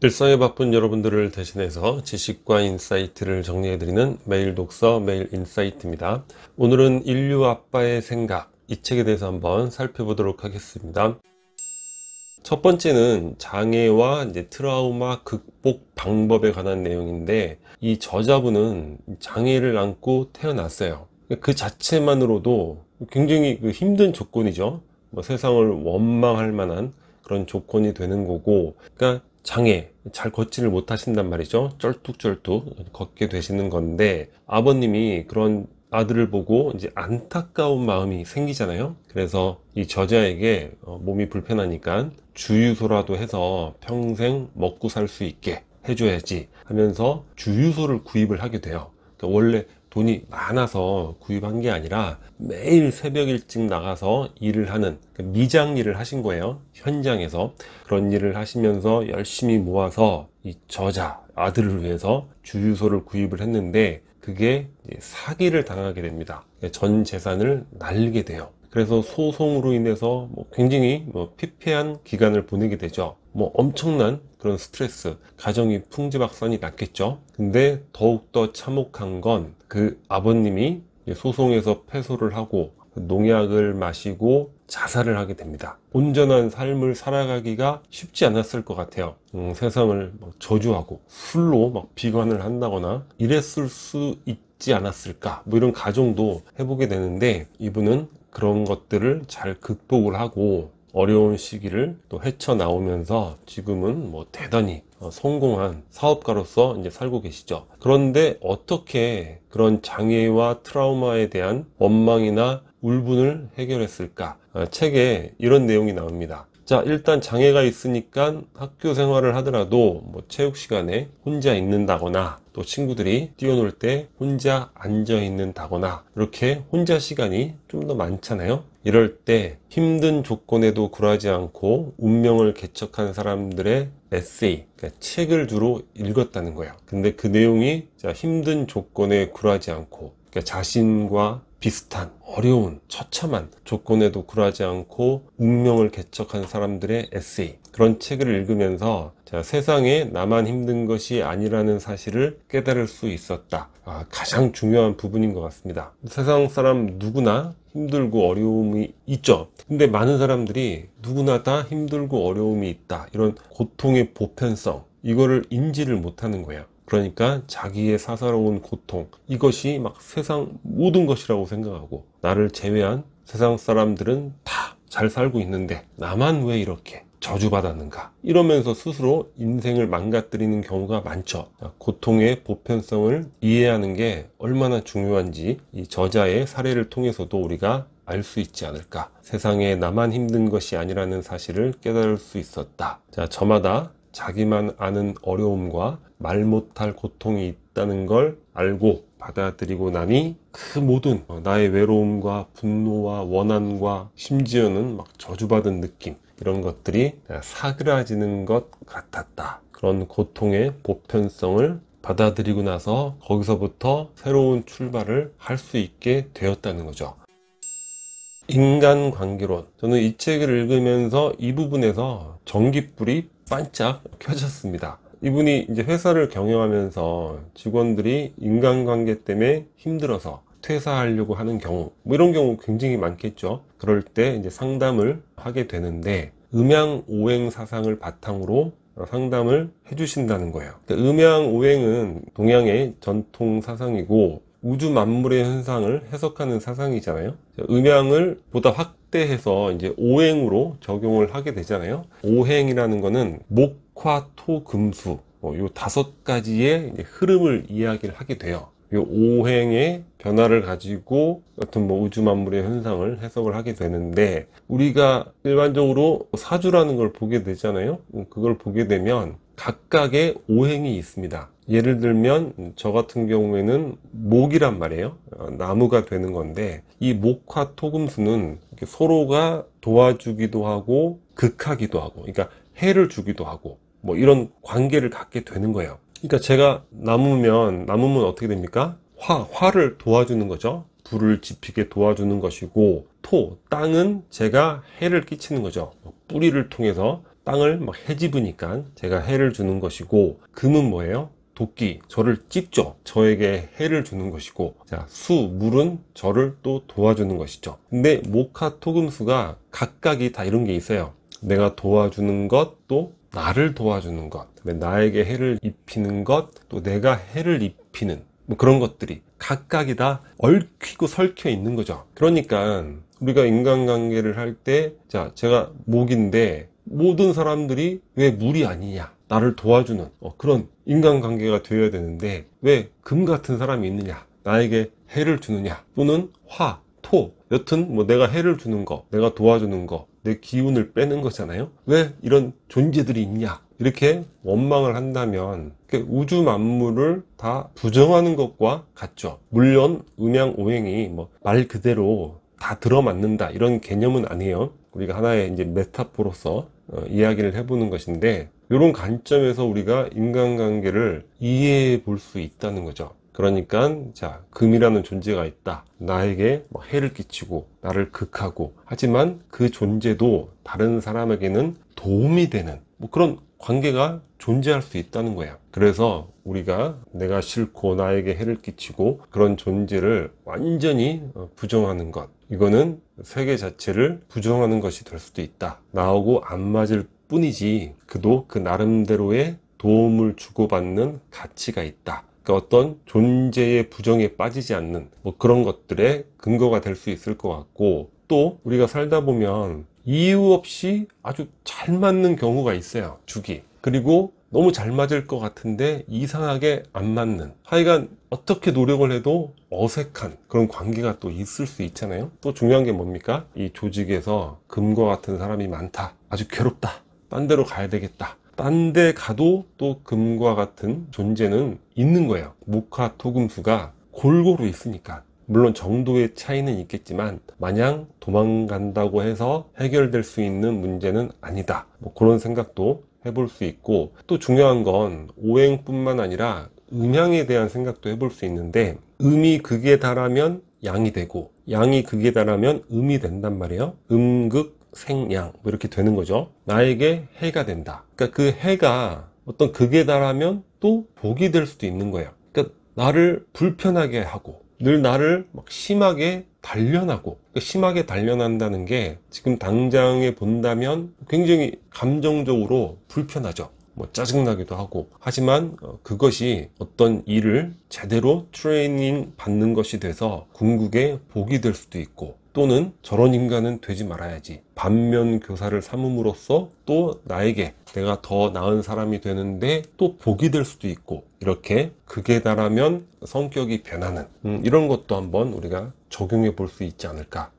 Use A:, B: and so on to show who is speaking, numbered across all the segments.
A: 일상에 바쁜 여러분들을 대신해서 지식과 인사이트를 정리해드리는 매일 독서 매일 인사이트입니다. 오늘은 인류 아빠의 생각, 이 책에 대해서 한번 살펴보도록 하겠습니다. 첫 번째는 장애와 트라우마 극복 방법에 관한 내용인데, 이 저자분은 장애를 안고 태어났어요. 그 자체만으로도 굉장히 힘든 조건이죠. 세상을 원망할 만한 그런 조건이 되는 거고, 그러니까 장애, 잘 걷지를 못하신단 말이죠. 쩔뚝쩔뚝 걷게 되시는 건데, 아버님이 그런 아들을 보고 이제 안타까운 마음이 생기잖아요. 그래서 이 저자에게 몸이 불편하니까 주유소라도 해서 평생 먹고 살 수 있게 해줘야지 하면서 주유소를 구입을 하게 돼요. 그러니까 원래 돈이 많아서 구입한 게 아니라 매일 새벽 일찍 나가서 일을 하는 미장 일을 하신 거예요. 현장에서 그런 일을 하시면서 열심히 모아서 이 저자 아들을 위해서 주유소를 구입을 했는데, 그게 사기를 당하게 됩니다. 전 재산을 날리게 돼요. 그래서 소송으로 인해서 굉장히 피폐한 기간을 보내게 되죠. 엄청난 그런 스트레스, 가정이 풍지박산이 났겠죠. 근데 더욱더 참혹한 건 그 아버님이 소송에서 패소를 하고 농약을 마시고 자살을 하게 됩니다. 온전한 삶을 살아가기가 쉽지 않았을 것 같아요. 세상을 저주하고 술로 비관을 한다거나 이랬을 수 있지 않았을까, 이런 가정도 해보게 되는데, 이분은 그런 것들을 잘 극복을 하고 어려운 시기를 또 헤쳐나오면서 지금은 대단히 성공한 사업가로서 이제 살고 계시죠. 그런데 어떻게 그런 장애와 트라우마에 대한 원망이나 울분을 해결했을까? 책에 이런 내용이 나옵니다. 자, 일단 장애가 있으니까 학교 생활을 하더라도 체육 시간에 혼자 있는다거나, 또 친구들이 뛰어놀 때 혼자 앉아 있는다거나, 이렇게 혼자 시간이 좀 더 많잖아요. 이럴 때 힘든 조건에도 굴하지 않고 운명을 개척한 사람들의 에세이, 그러니까 책을 주로 읽었다는 거예요. 근데 그 내용이 힘든 조건에 굴하지 않고, 그러니까 자신과 비슷한 어려운 처참한 조건에도 굴하지 않고 운명을 개척한 사람들의 에세이, 그런 책을 읽으면서 세상에 나만 힘든 것이 아니라는 사실을 깨달을 수 있었다. 가장 중요한 부분인 것 같습니다. 세상 사람 누구나 힘들고 어려움이 있죠. 근데 많은 사람들이 누구나 다 힘들고 어려움이 있다, 이런 고통의 보편성, 이거를 인지를 못하는 거예요. 그러니까 자기의 사사로운 고통, 이것이 세상 모든 것이라고 생각하고, 나를 제외한 세상 사람들은 다 잘 살고 있는데 나만 왜 이렇게 저주받았는가, 이러면서 스스로 인생을 망가뜨리는 경우가 많죠. 고통의 보편성을 이해하는 게 얼마나 중요한지 이 저자의 사례를 통해서도 우리가 알 수 있지 않을까. 세상에 나만 힘든 것이 아니라는 사실을 깨달을 수 있었다. 자, 저마다 자기만 아는 어려움과 말 못할 고통이 있다는 걸 알고 받아들이고 나니 그 모든 나의 외로움과 분노와 원한과 심지어는 저주받은 느낌, 이런 것들이 사그라지는 것 같았다. 그런 고통의 보편성을 받아들이고 나서 거기서부터 새로운 출발을 할 수 있게 되었다는 거죠. 인간관계론. 저는 이 책을 읽으면서 이 부분에서 전깃불이 반짝 켜졌습니다. 이분이 이제 회사를 경영하면서 직원들이 인간관계 때문에 힘들어서 퇴사하려고 하는 경우, 이런 경우 굉장히 많겠죠. 그럴 때 이제 상담을 하게 되는데, 음양오행 사상을 바탕으로 상담을 해주신다는 거예요. 그러니까 음양오행은 동양의 전통 사상이고 우주 만물의 현상을 해석하는 사상이잖아요. 음양을 보다 확대해서 이제 오행으로 적용을 하게 되잖아요. 오행이라는 거는 목, 화, 토, 금수, 요 5가지의 흐름을 이야기를 하게 돼요. 이 오행의 변화를 가지고 어떤 우주 만물의 현상을 해석을 하게 되는데, 우리가 일반적으로 사주라는 걸 보게 되잖아요. 그걸 보게 되면 각각의 오행이 있습니다. 예를 들면 저 같은 경우에는 목이란 말이에요. 나무가 되는 건데, 이 목화 토금수는 서로가 도와주기도 하고 극하기도 하고, 그러니까 해를 주기도 하고 이런 관계를 갖게 되는 거예요. 그러니까 제가 나무면 어떻게 됩니까? 화를 도와주는 거죠. 불을 지피게 도와주는 것이고, 땅은 제가 해를 끼치는 거죠. 뿌리를 통해서 땅을 막 헤집으니까 제가 해를 주는 것이고, 금은 뭐예요? 도끼, 저를 찝죠. 저에게 해를 주는 것이고, 자, 물은 저를 또 도와주는 것이죠. 근데 목화 토금수가 각각이 다 이런 게 있어요. 내가 도와주는 것, 또 나를 도와주는 것, 나에게 해를 입히는 것, 또 내가 해를 입히는 뭐 그런 것들이 각각이 다 얽히고 설켜 있는 거죠. 그러니까 우리가 인간관계를 할 때, 자, 제가 목인데 모든 사람들이 왜 물이 아니냐, 나를 도와주는 그런 인간관계가 되어야 되는데 왜 금 같은 사람이 있느냐, 나에게 해를 주느냐, 또는 화, 토, 여튼 뭐 내가 해를 주는 거, 내가 도와주는 거, 내 기운을 빼는 거잖아요. 왜 이런 존재들이 있냐, 이렇게 원망을 한다면 우주 만물을 다 부정하는 것과 같죠. 물론 음양오행이 뭐 말 그대로 다 들어맞는다 이런 개념은 아니에요. 우리가 하나의 이제 메타포로서 이야기를 해보는 것인데, 이런 관점에서 우리가 인간관계를 이해해 볼 수 있다는 거죠. 그러니까 자, 금이라는 존재가 있다. 나에게 뭐 해를 끼치고 나를 극하고, 하지만 그 존재도 다른 사람에게는 도움이 되는 뭐 그런 관계가 존재할 수 있다는 거예요. 그래서 우리가 내가 싫고 나에게 해를 끼치고 그런 존재를 완전히 부정하는 것, 이거는 세계 자체를 부정하는 것이 될 수도 있다. 나하고 안 맞을 뿐이지 그도 그 나름대로의 도움을 주고받는 가치가 있다. 그러니까 어떤 존재의 부정에 빠지지 않는 뭐 그런 것들의 근거가 될 수 있을 것 같고, 또 우리가 살다 보면 이유 없이 아주 잘 맞는 경우가 있어요. 죽이. 그리고 너무 잘 맞을 것 같은데 이상하게 안 맞는, 하여간 어떻게 노력을 해도 어색한 그런 관계가 또 있을 수 있잖아요. 또 중요한 게 뭡니까? 이 조직에서 금과 같은 사람이 많다, 아주 괴롭다, 딴 데로 가야 되겠다, 딴 데 가도 또 금과 같은 존재는 있는 거예요. 목화 토금수가 골고루 있으니까. 물론 정도의 차이는 있겠지만 마냥 도망간다고 해서 해결될 수 있는 문제는 아니다, 뭐 그런 생각도 해볼 수 있고, 또 중요한 건 오행뿐만 아니라 음양에 대한 생각도 해볼 수 있는데, 음이 극에 달하면 양이 되고 양이 극에 달하면 음이 된단 말이에요. 음극 생양 뭐 이렇게 되는 거죠. 나에게 해가 된다. 그러니까 그 해가 어떤 극에 달하면 또 복이 될 수도 있는 거예요. 그러니까 나를 불편하게 하고 늘 나를 막 심하게 단련하고, 그러니까 심하게 단련한다는 게 지금 당장에 본다면 굉장히 감정적으로 불편하죠. 뭐 짜증나기도 하고, 하지만 그것이 어떤 일을 제대로 트레이닝 받는 것이 돼서 궁극의 복이 될 수도 있고, 또는 저런 인간은 되지 말아야지, 반면 교사를 삼음으로써 또 나에게 내가 더 나은 사람이 되는데 또 복이 될 수도 있고, 이렇게 극에 달하면 성격이 변하는 이런 것도 한번 우리가 적용해 볼 수 있지 않을까.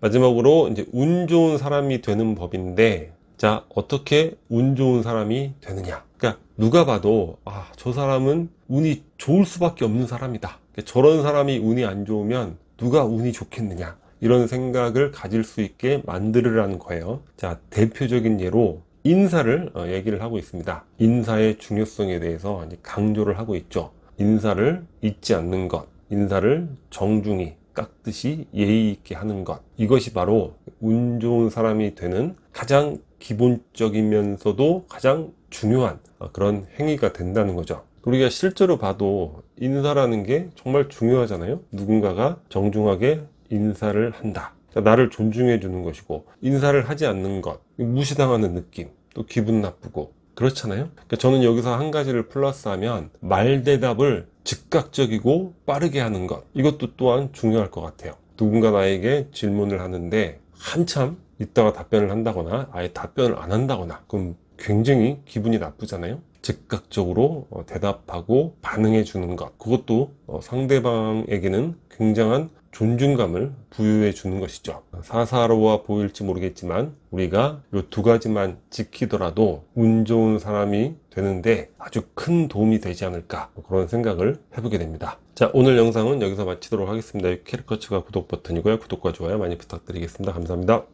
A: 마지막으로 이제 운 좋은 사람이 되는 법인데, 자, 어떻게 운 좋은 사람이 되느냐. 그러니까 누가 봐도 저 사람은 운이 좋을 수밖에 없는 사람이다, 저런 사람이 운이 안 좋으면 누가 운이 좋겠느냐, 이런 생각을 가질 수 있게 만들으라는 거예요. 자, 대표적인 예로 인사를 얘기를 하고 있습니다. 인사의 중요성에 대해서 강조를 하고 있죠. 인사를 잊지 않는 것, 인사를 정중히 깎듯이 예의 있게 하는 것, 이것이 바로 운 좋은 사람이 되는 가장 기본적이면서도 가장 중요한 그런 행위가 된다는 거죠. 우리가 실제로 봐도 인사라는 게 정말 중요하잖아요. 누군가가 정중하게 인사를 한다, 나를 존중해 주는 것이고, 인사를 하지 않는 것, 무시당하는 느낌, 또 기분 나쁘고 그렇잖아요. 그러니까 저는 여기서 한 가지를 플러스하면 말대답을 즉각적이고 빠르게 하는 것, 이것도 또한 중요할 것 같아요. 누군가 나에게 질문을 하는데 한참 있다가 답변을 한다거나 아예 답변을 안 한다거나, 그럼 굉장히 기분이 나쁘잖아요. 즉각적으로 대답하고 반응해 주는 것, 그것도 상대방에게는 굉장한 존중감을 부여해 주는 것이죠. 사사로워 보일지 모르겠지만 우리가 이 두 가지만 지키더라도 운 좋은 사람이 되는데 아주 큰 도움이 되지 않을까, 그런 생각을 해보게 됩니다. 자, 오늘 영상은 여기서 마치도록 하겠습니다. 캐릭터츠가 구독 버튼이고요. 구독과 좋아요 많이 부탁드리겠습니다. 감사합니다.